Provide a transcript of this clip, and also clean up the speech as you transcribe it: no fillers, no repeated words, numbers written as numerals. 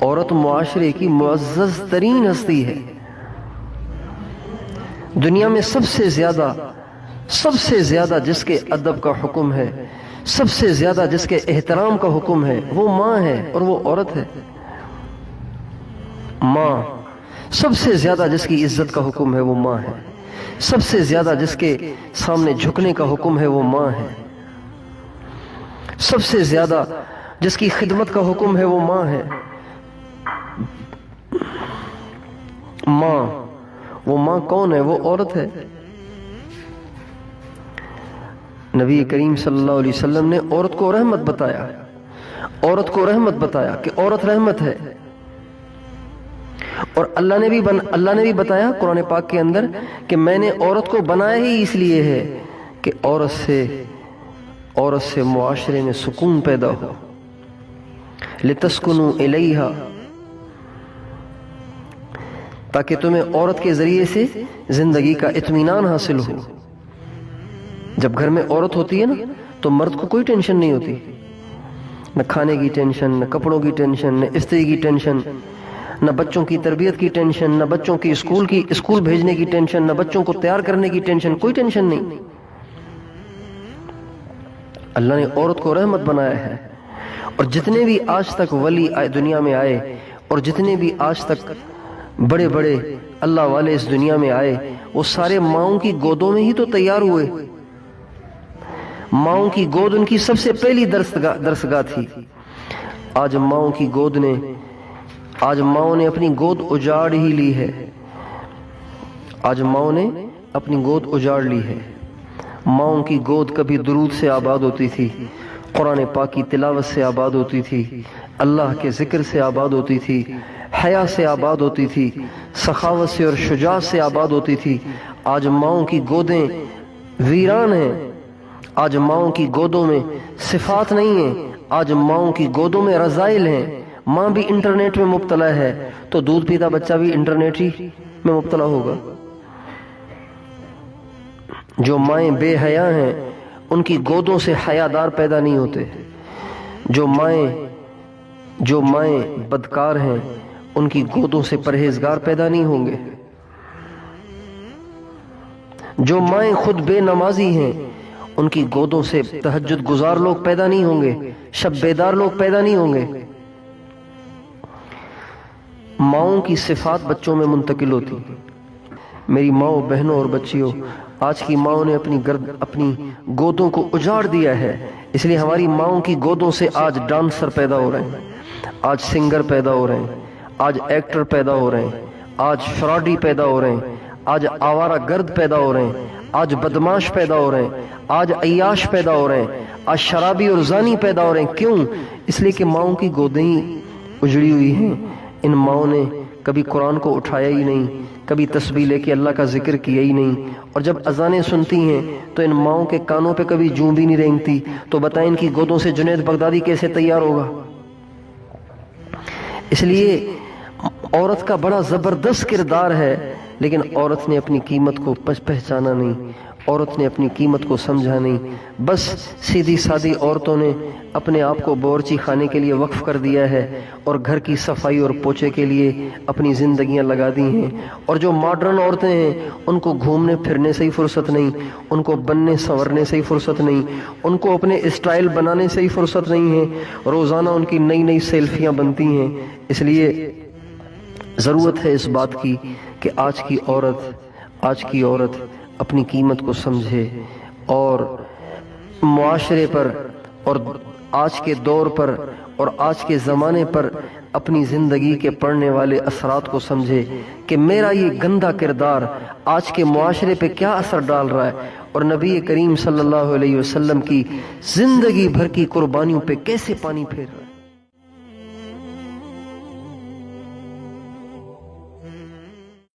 عورت معاشرے کی معزز ترین ہستی ہے۔ دنیا میں سب سے زیادہ جس کے ادب کا حکم ہے، سب سے زیادہ جس کے احترام کا حکم ہے، وہ ماں ہے اور وہ عورت ہے۔ ماں سب سے زیادہ جس کی عزت کا حکم ہے وہ ماں ہے، سب سے زیادہ جس کے سامنے جھکنے کا حکم ہے وہ ماں ہے، سب سے زیادہ جس کی خدمت کا حکم ہے وہ ماں ہے۔ ماں، وہ ماں کون ہے؟ وہ عورت ہے۔ نبی کریم صلی اللہ علیہ وسلم نے عورت کو رحمت بتایا، عورت کو رحمت بتایا کہ عورت رحمت ہے۔ اور اللہ نے بھی بتایا قرآن پاک کے اندر کہ میں نے عورت کو بنایا ہی اس لیے ہے کہ عورت سے معاشرے میں سکون پیدا ہو، لِتَسْكُنُوا إِلَيْهَا، تاکہ تمہیں عورت کے ذریعے سے زندگی کا اطمینان حاصل ہو۔ جب گھر میں عورت ہوتی ہے نا تو مرد کو کوئی ٹینشن نہیں ہوتی، نہ کھانے کی ٹینشن، نہ کپڑوں کی ٹینشن، نہ استری کی ٹینشن، نہ بچوں کی تربیت کی ٹینشن، نہ بچوں کی اسکول بھیجنے کی ٹینشن، نہ بچوں کو تیار کرنے کی ٹینشن، کوئی ٹینشن نہیں۔ اللہ نے عورت کو رحمت بنایا ہے۔ اور جتنے بھی آج تک ولی دنیا میں آئے اور جتنے بھی آج تک بڑے بڑے اللہ والے اس دنیا میں آئے، وہ سارے ماؤں کی گودوں میں ہی تو تیار ہوئے۔ ماؤں کی گود ان کی سب سے پہلی درسگاہ تھی۔ آج ماؤں نے اپنی گود اجاڑ ہی لی ہے، آج ماؤں نے اپنی گود اجاڑ لی ہے۔ ماؤں کی گود کبھی درود سے آباد ہوتی تھی، قرآن پاک کی تلاوت سے آباد ہوتی تھی، اللہ کے ذکر سے آباد ہوتی تھی، حیا سے آباد ہوتی تھی، سخاوت سے اور شجاعت سے آباد ہوتی تھی۔ آج ماؤں کی گودیں ویران ہیں، آج ماؤں کی گودوں میں صفات نہیں ہیں، آج ماؤں کی گودوں میں رذائل ہیں۔ ماں بھی انٹرنیٹ میں مبتلا ہے تو دودھ پیتا بچہ بھی انٹرنیٹ ہی میں مبتلا ہوگا۔ جو مائیں بے حیا ہیں ان کی گودوں سے حیادار پیدا نہیں ہوتے، جو مائیں بدکار ہیں ان کی گودوں سے پرہیزگار پیدا نہیں ہوں گے۔ جو مائیں خود بے نمازی ہیں ان کی گودوں سے تہجد گزار لوگ پیدا نہیں ہوں گے، شب بیدار لوگ پیدا نہیں ہوں گے۔ ماؤں کی صفات بچوں میں منتقل ہوتی۔ میری ماؤں، بہنوں اور بچیوں، آج کی ماؤں نے اپنی گودوں کو اجاڑ دیا ہے، اس لیے ہماری ماؤں کی گودوں سے آج ڈانسر پیدا ہو رہے ہیں، آج سنگر پیدا ہو رہے ہیں، آج ایکٹر پیدا ہو رہے ہیں، آج فراڈی پیدا ہو رہے ہیں، آج آوارہ گرد پیدا ہو رہے ہیں، آج بدماش پیدا ہو رہے ہیں، آج عیاش پیدا ہو رہے ہیں، آج شرابی اور زانی پیدا ہو رہے ہیں۔ کیوں؟ اس لیے کہ ماؤں کی گودیں ہی اجڑی ہوئی ہیں۔ ان ماؤں نے کبھی قرآن کو اٹھایا ہی نہیں، کبھی تسبیح لے کے اللہ کا ذکر کیا ہی نہیں، اور جب اذانیں سنتی ہیں تو ان ماؤں کے کانوں پہ کبھی جوں بھی نہیں رینگتی۔ تو بتائیں ان کی گودوں سے جنید بغدادی کیسے تیار ہوگا؟ اس لیے عورت کا بڑا زبردست کردار ہے، لیکن عورت نے اپنی قیمت کو پہچانا نہیں، عورت نے اپنی قیمت کو سمجھا نہیں۔ بس سیدھی سادی عورتوں نے اپنے آپ کو باورچی خانے کے لیے وقف کر دیا ہے اور گھر کی صفائی اور پوچھے کے لیے اپنی زندگیاں لگا دی ہیں۔ اور جو ماڈرن عورتیں ہیں ان کو گھومنے پھرنے سے ہی فرصت نہیں، ان کو بننے سنورنے سے ہی فرصت نہیں، ان کو اپنے اسٹائل بنانے سے ہی فرصت نہیں ہے۔ روزانہ ان کی نئی سیلفیاں بنتی ہیں۔ اس لیے ضرورت ہے اس بات کی کہ آج کی عورت اپنی قیمت کو سمجھے اور معاشرے پر اور آج کے دور پر اور آج کے زمانے پر اپنی زندگی کے پڑنے والے اثرات کو سمجھے کہ میرا یہ گندا کردار آج کے معاشرے پہ کیا اثر ڈال رہا ہے، اور نبی کریم صلی اللہ علیہ وسلم کی زندگی بھر کی قربانیوں پہ کیسے پانی پھیر رہا ہے۔